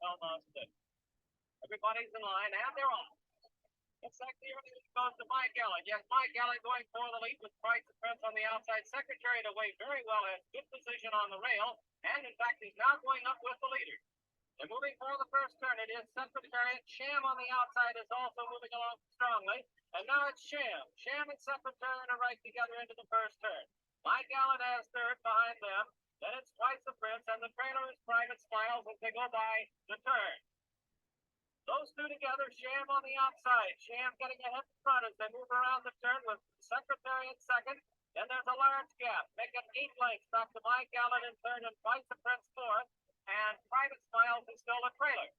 Belmont Stakes. Everybody's in line, and they're off. Looks like the early lead goes to Mike Allen. Yes, Mike Allen going for the lead with Price of Prince on the outside. Secretariat away very well, has good position on the rail, and in fact, he's now going up with the leader. They're moving for the first turn. It is Secretariat. Sham on the outside is also moving along strongly. And now it's Sham. Sham and Secretariat are right together into the first turn. Mike Allen has third behind them. Then it's Twice the Prince, and the trailer is Private Smiles as they go by the turn. Those two together, Sham on the outside. Sham getting ahead in front as they move around the turn with Secretariat second. Then there's a large gap, making 8 lengths back to Mike Allen in third and Twice the Prince fourth. And Private Smiles is still a trailer.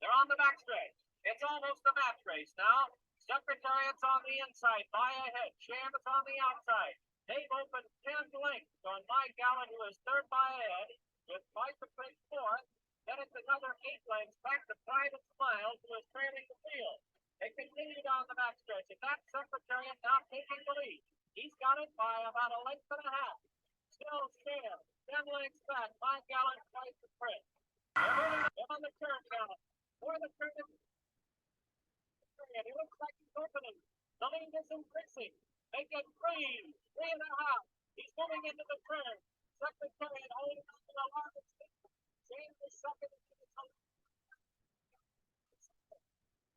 They're on the backstretch. It's almost a match race now. Secretariat's on the inside, by ahead. Sham is on the outside. They've opened 10 lengths on Mike Allen, who is third by ahead, with Twice the Prince fourth. Then it's another 8 lengths back to Private Smiles, who is trailing the field. They continue down the backstretch, and that's Secretariat now taking the lead. He's got it by about a length and a half. Still Sham, 10 lengths back. Mike Allen, Twice the Prince. They're on the turn now. For the turn, it looks like he's opening. The lead is increasing. They get 3 and a half. He's moving into the turn. Secretariat holding on to the longest distance. James is second.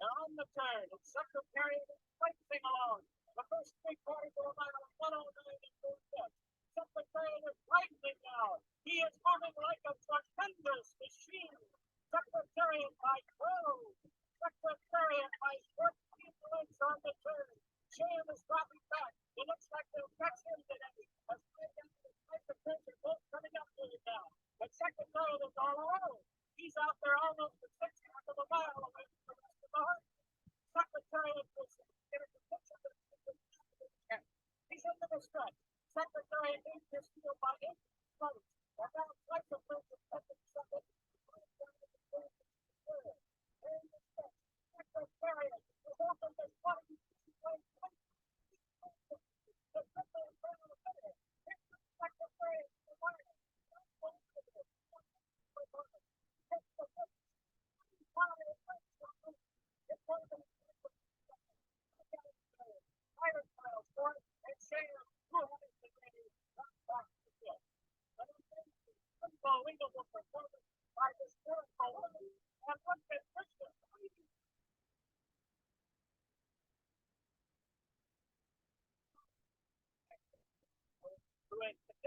They're on the turn, and Secretariat is racing along. The first 3 quarters of a mile, 109 and 4 steps. Secretariat is lightning now. He is moving like a tremendous machine. Secretariat by 12. Secretariat by 14 lengths on the turn. Sham is dropping back. It looks like they'll catch him today. As the Prince are both coming up to him now. But Secretariat is all alone. He's out there almost a 6/10 of a mile away from the rest of the hunt. Secretariat is getting the picture of the He's into the stretch. Secretariat needs his field by 8 lengths. And now Twice the Prince is taking second. Secretariat is open to 20.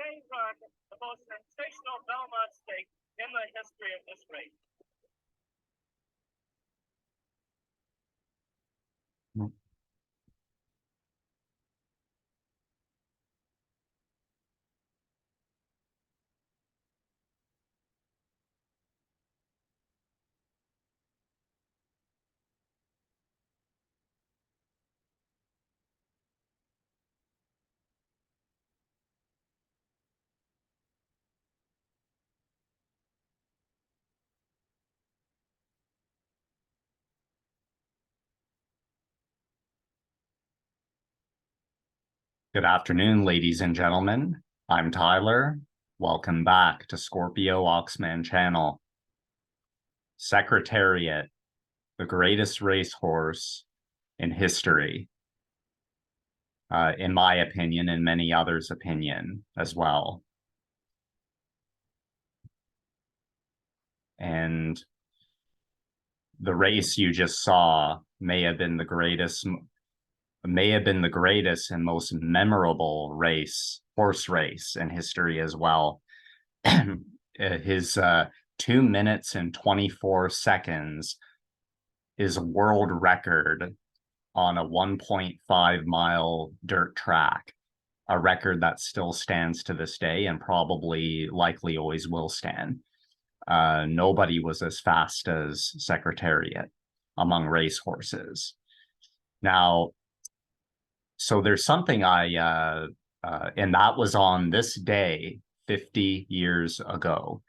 Today's run, the most sensational Belmont Stakes in the history of this race. Good afternoon, ladies and gentlemen. I'm Tyler. Welcome back to Scorpio Oxman Channel. Secretariat, the greatest racehorse in history, in my opinion, and many others' opinion as well. And the race you just saw may have been the greatest and most memorable horse race in history as well. His 2 minutes and 24 seconds is a world record on a 1.5 mile dirt track, a record that still stands to this day and likely always will stand. Nobody was as fast as Secretariat among racehorses. Now, so there's something and that was on this day 50 years ago.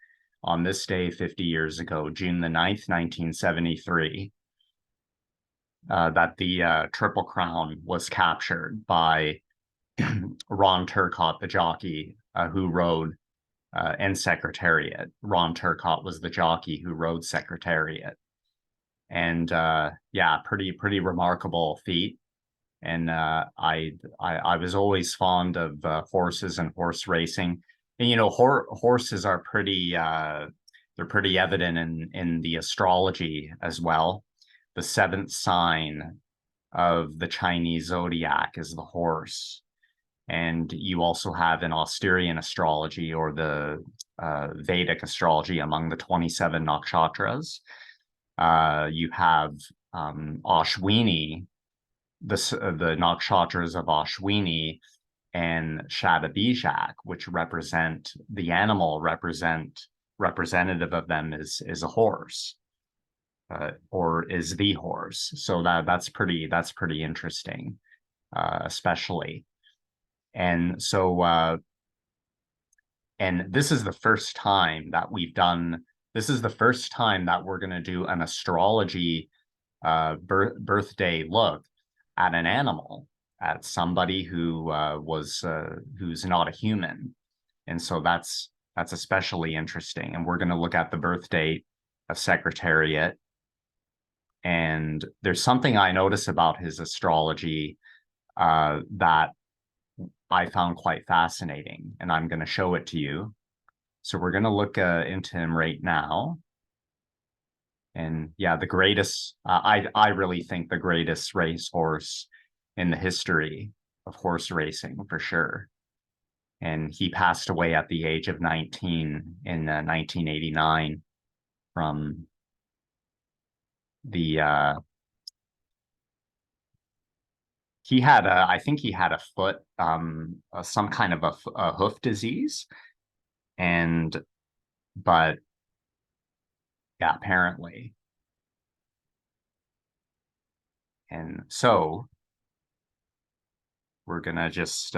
On this day 50 years ago, June the 9th, 1973, that the Triple Crown was captured by Ron Turcotte, the jockey who rode and Secretariat. Ron Turcotte was the jockey who rode Secretariat. And yeah, pretty remarkable feat. And I was always fond of horses and horse racing. And you know, horses are pretty they're pretty evident in the astrology as well. The seventh sign of the Chinese zodiac is the horse. And you also have in Austerian astrology, or the Vedic astrology, among the 27 nakshatras, you have Ashwini, the nakshatras of Ashwini and Shadabijak, which represent the animal, representative of them is a horse, or is the horse. So that's pretty interesting, especially. And so and this is the first time that we've done, this is the first time that we're going to do an astrology birthday look at an animal, at somebody who who's not a human. And so that's especially interesting. And we're going to look at the birth date of Secretariat. And there's something I notice about his astrology that I found quite fascinating, and I'm going to show it to you. So we're going to look into him right now. And yeah, the greatest, I really think the greatest racehorse in the history of horse racing, for sure. And he passed away at the age of 19 in 1989 from the he had I think he had a foot, some kind of a hoof disease, but yeah, apparently. And so we're gonna just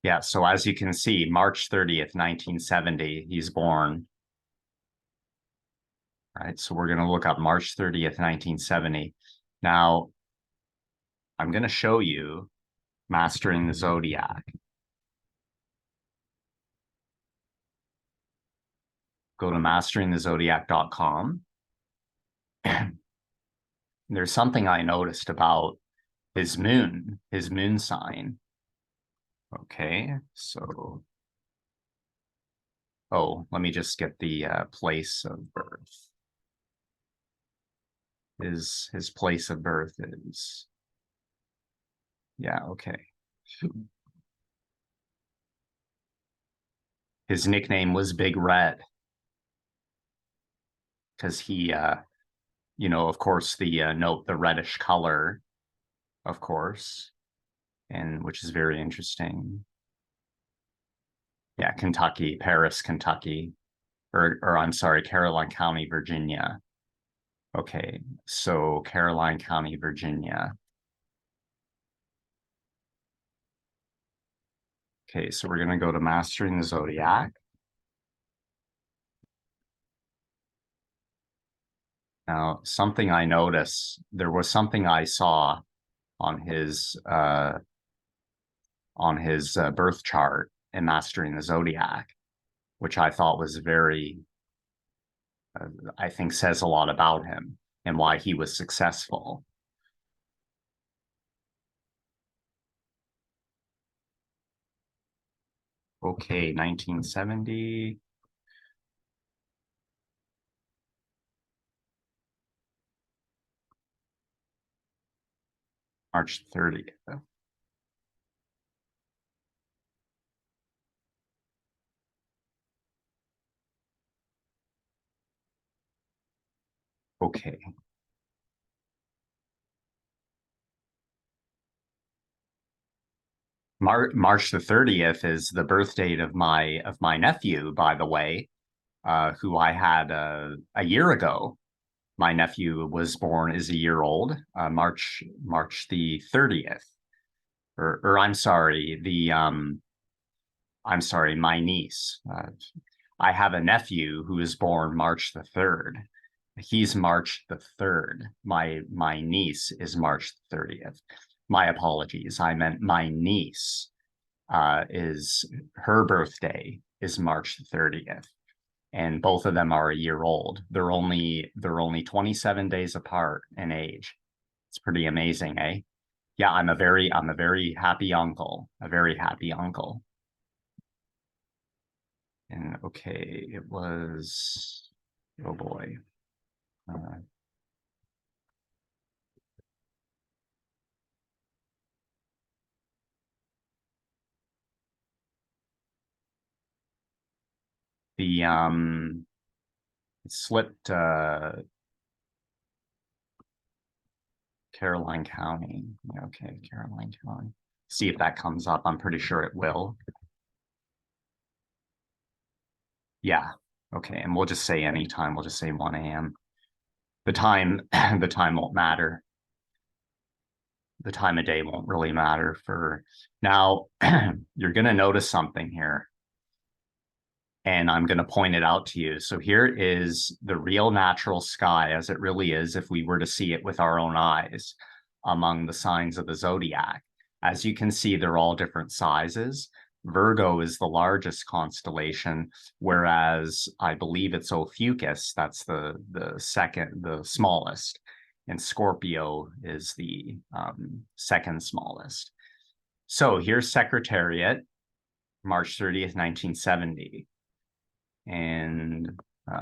yeah, so as you can see, March 30th, 1970, he's born. All right, so we're going to look up March 30th, 1970. Now, I'm going to show you Mastering the Zodiac. Go to masteringthezodiac.com. There's something I noticed about his moon sign. Okay, so, oh, let me just get the place of birth. His place of birth is, yeah, okay. His nickname was Big Red, because he, you know, of course, the note the reddish color, of course, and which is very interesting. Yeah, Kentucky, Paris, Kentucky, or I'm sorry, Caroline County, Virginia. Okay, so Caroline County, Virginia. Okay, so we're going to go to Mastering the Zodiac. Now, something I noticed, there was something I saw on his birth chart in Mastering the Zodiac, which I thought was very, I think says a lot about him and why he was successful. Okay, 1970. March 30th. Okay. March the 30th is the birth date of my nephew, by the way, who I had a year ago. My nephew was born, is a year old, March the 30th. Or I'm sorry, I'm sorry, my niece. I have a nephew who was born March the 3rd. He's March the 3rd. My niece is March 30th. My apologies. I meant my niece is her birthday is March 30th. And both of them are a year old. They're only 27 days apart in age. It's pretty amazing, eh? Yeah, I'm a very happy uncle. A very happy uncle. And okay, it was, oh boy. The it slipped Caroline County. Okay, Caroline County. See if that comes up. I'm pretty sure it will. Yeah. Okay, and we'll just say anytime. We'll just say 1 a.m. The time the time won't matter. The time of day won't really matter for now. You're going to notice something here, and I'm going to point it out to you. So here is the real natural sky as it really is if we were to see it with our own eyes among the signs of the zodiac. As you can see, they're all different sizes. Virgo is the largest constellation, whereas I believe it's Ophiuchus, that's the second, the smallest, and Scorpio is the second smallest. So here's Secretariat, March 30th, 1970. And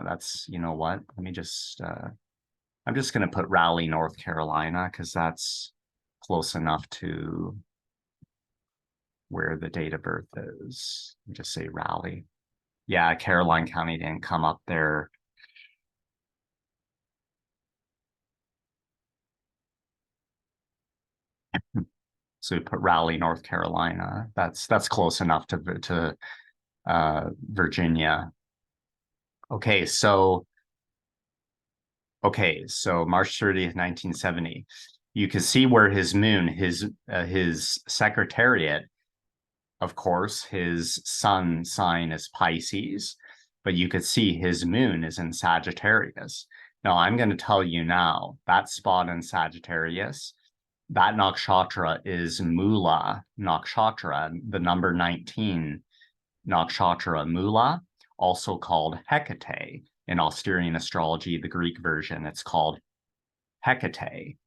that's, you know what, let me just, I'm just going to put Raleigh, North Carolina, because that's close enough to where the date of birth is. Just say Raleigh. Yeah, Caroline County didn't come up there. So we put Raleigh, North Carolina. That's close enough to Virginia. Okay, so March 30th, 1970. You can see where his moon, his Secretariat, of course, his sun sign is Pisces, but you could see his moon is in Sagittarius. Now, I'm going to tell you now, that spot in Sagittarius, that nakshatra is Mula Nakshatra, the number 19 nakshatra Mula, also called Hecate. In Austerian astrology, the Greek version, it's called Hecate.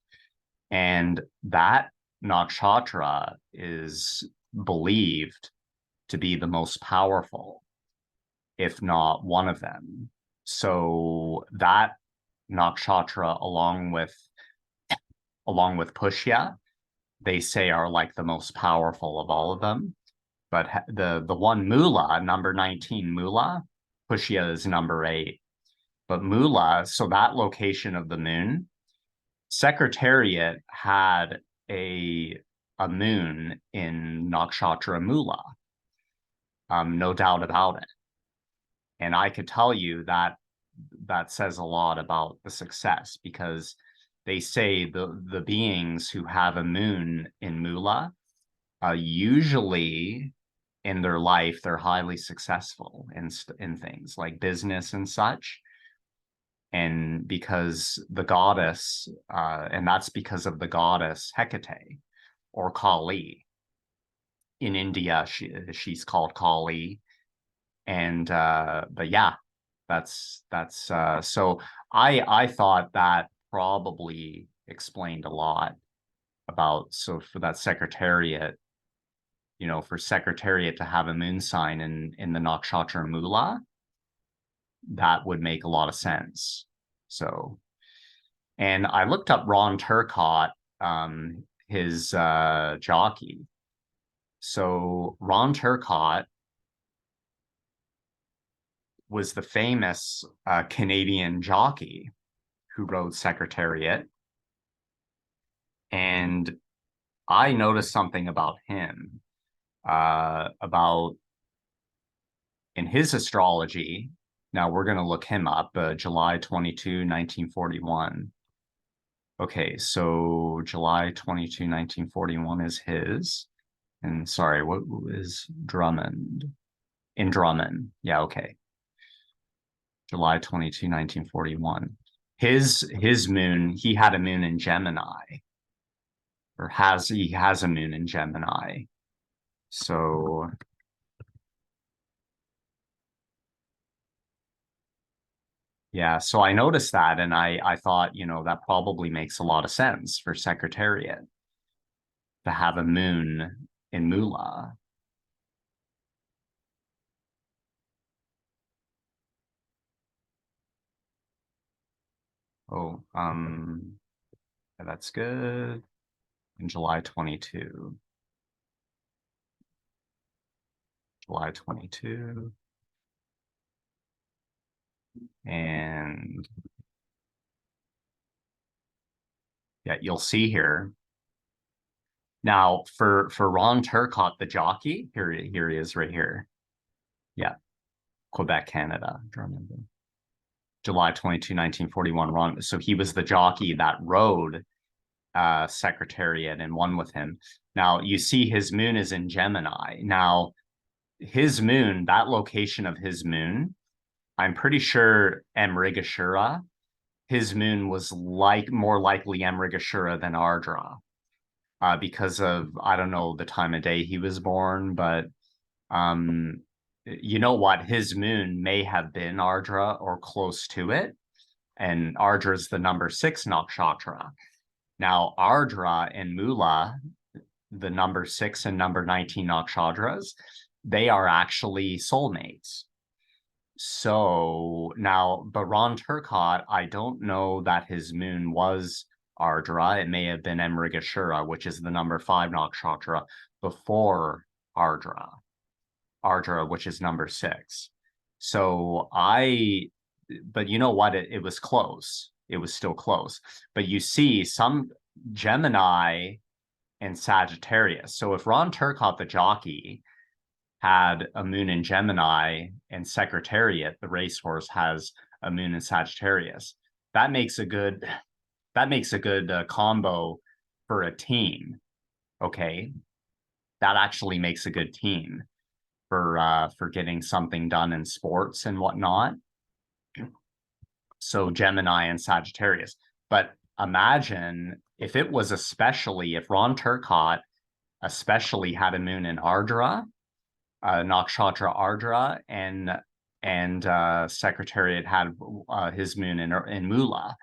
And that nakshatra is believed to be the most powerful, if not one of them. So that nakshatra, along with Pushya, they say are like the most powerful of all of them. But the one Mula, number 19 Mula, Pushya is number 8. But Mula, so that location of the moon, Secretariat had a moon in Nakshatra Mula, no doubt about it. And I could tell you that says a lot about the success, because they say the beings who have a moon in Mula, usually in their life, they're highly successful in things like business and such. And because the goddess, and that's because of the goddess Hecate or Kali. In India, she's called Kali. And but yeah, that's so I thought that probably explained a lot about, so for that Secretariat, you know, for Secretariat to have a moon sign in the nakshatra Mula, that would make a lot of sense. So, and I looked up Ron Turcotte, his jockey. So Ron Turcotte was the famous Canadian jockey who rode Secretariat. And I noticed something about him, about in his astrology. Now we're going to look him up, July 22, 1941. Okay, so July 22, 1941 is his. And sorry, what is Drummond? In Drummond. Yeah, okay. July 22, 1941. His moon, he had a moon in Gemini, or he has a moon in Gemini. So yeah, so I noticed that, and I thought, that probably makes a lot of sense for Secretariat to have a moon in Mula. Oh, that's good. In July 22. July 22. And yeah, you'll see here. Now for Ron Turcotte, the jockey, here he is right here. Yeah, Quebec, Canada. July 22, 1941. Ron. So he was the jockey that rode Secretariat and won with him. Now you see his moon is in Gemini. Now his moon, that location of his moon, I'm pretty sure Mrigashira, his moon was more likely Mrigashira than Ardra, because of, I don't know the time of day he was born, but you know what? His moon may have been Ardra or close to it. And Ardra is the number 6 nakshatra. Now, Ardra and Mula, the number 6 and number 19 nakshatras, they are actually soulmates. So now, but Ron Turcotte, I don't know that his moon was Ardra. It may have been Mrigashira, which is the number 5 nakshatra before Ardra. Ardra, which is number 6. So but you know what? It was close. It was still close. But you see some Gemini and Sagittarius. So if Ron Turcotte, the jockey, had a moon in Gemini and Secretariat, the racehorse, has a moon in Sagittarius, that makes a good combo for a team. Okay, that actually makes a good team for getting something done in sports and whatnot. So Gemini and Sagittarius. But imagine if it was if Ron Turcotte especially had a moon in Ardra, Nakshatra Ardra, and Secretariat had his moon in Mula.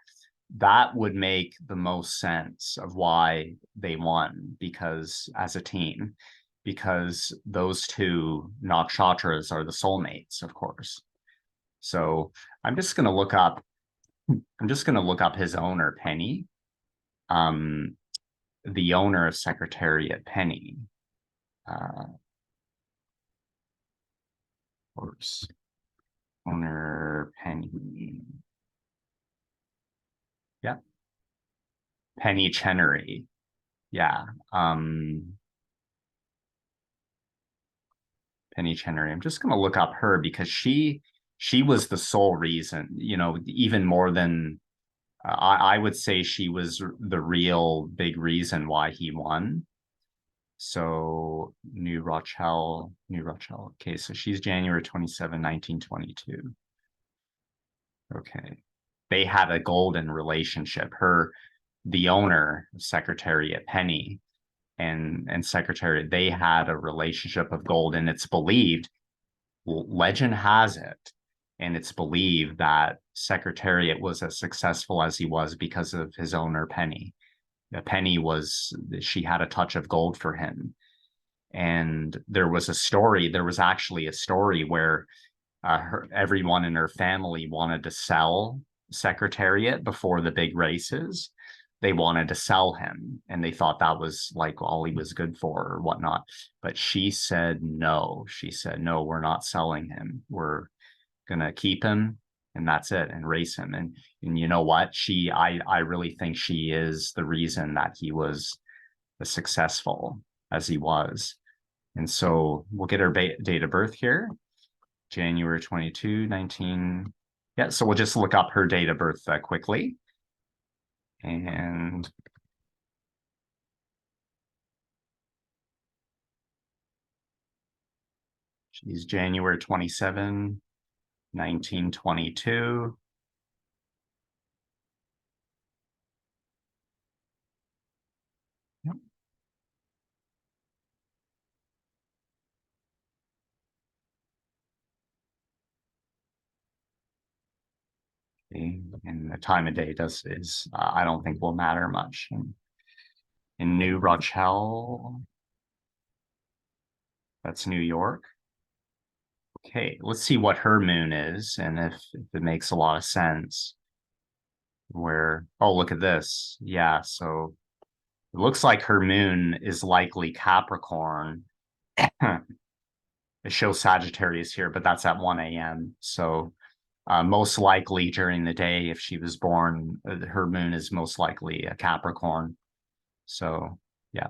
That would make the most sense of why they won, because as a team, because those two nakshatras are the soulmates, of course. So I'm just going to look up his owner, Penny. The owner of Secretariat, Penny. Horse owner, Penny. Yeah. Penny Chenery. Yeah. Penny Chenery. I'm just gonna look up her because she was the sole reason, even more than I would say she was the real big reason why he won. So New Rochelle. Okay, so she's January 27, 1922. Okay. They had a golden relationship. The owner, Secretariat, Penny, and Secretariat, they had a relationship of gold, and it's believed, legend has it, and it's believed that Secretariat was as successful as he was because of his owner, Penny. She had a touch of gold for him. And there was actually a story where everyone in her family wanted to sell Secretariat before the big races. They wanted to sell him, and they thought that was like all he was good for or whatnot. But she said no. She said, no, we're not selling him. We're gonna keep him, and that's it, and race him. And you know what? I really think she is the reason that he was as successful as he was. And so we'll get her date of birth here. January 22, 19. Yeah, so we'll just look up her date of birth quickly. And she's January 27, 1922. And the time of day I don't think will matter much. In New Rochelle, that's New York. Okay, let's see what her moon is and if it makes a lot of sense. Oh, look at this. Yeah, so it looks like her moon is likely Capricorn. It shows Sagittarius here, but that's at 1 a.m. So most likely during the day, if she was born, her moon is most likely a Capricorn. So yeah.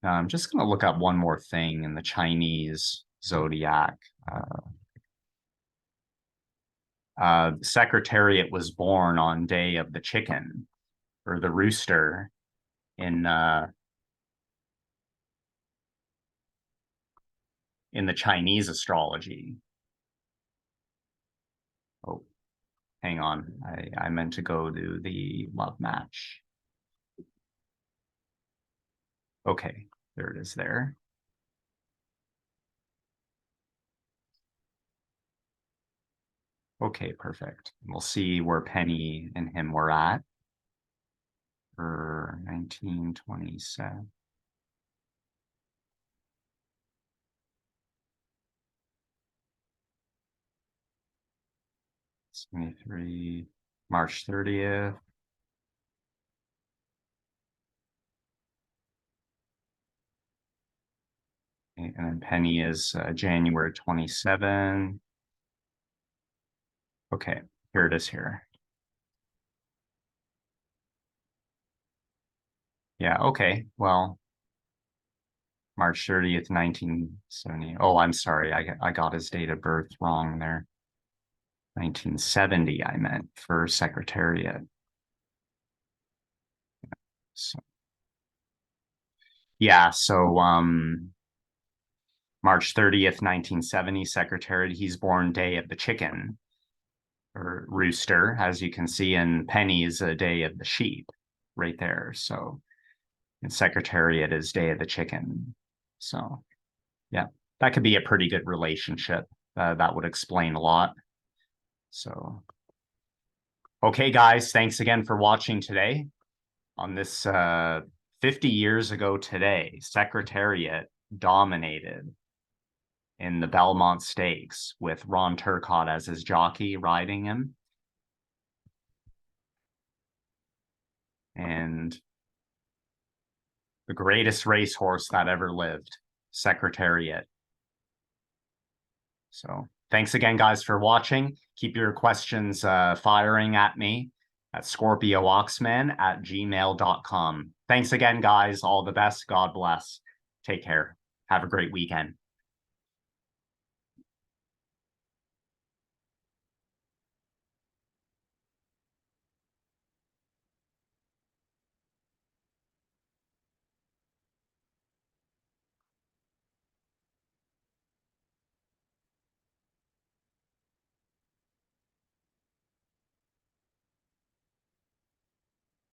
I'm just going to look up one more thing in the Chinese zodiac. Secretariat was born on day of the chicken or the rooster in the Chinese astrology. Oh, hang on. I meant to go to the love match. Okay, there it is there. Okay, perfect. We'll see where Penny and him were at for 1927. 73, March 30th. And then Penny is January 27. Okay, here it is here. Yeah, okay. Well, March 30th, 1970. Oh, I'm sorry. I got his date of birth wrong there. 1970, I meant for Secretariat. So, yeah, so March 30th, 1970, Secretariat. He's born day of the chicken or rooster, as you can see, and Penny's a day of the sheep right there. So, and Secretariat is day of the chicken. So, yeah, that could be a pretty good relationship. That would explain a lot. So, okay, guys, thanks again for watching today. On this 50 years ago today, Secretariat dominated in the Belmont Stakes with Ron Turcotte as his jockey riding him. And the greatest racehorse that ever lived, Secretariat. So thanks again, guys, for watching. Keep your questions firing at me at scorpiooxman@gmail.com. Thanks again, guys. All the best. God bless. Take care. Have a great weekend.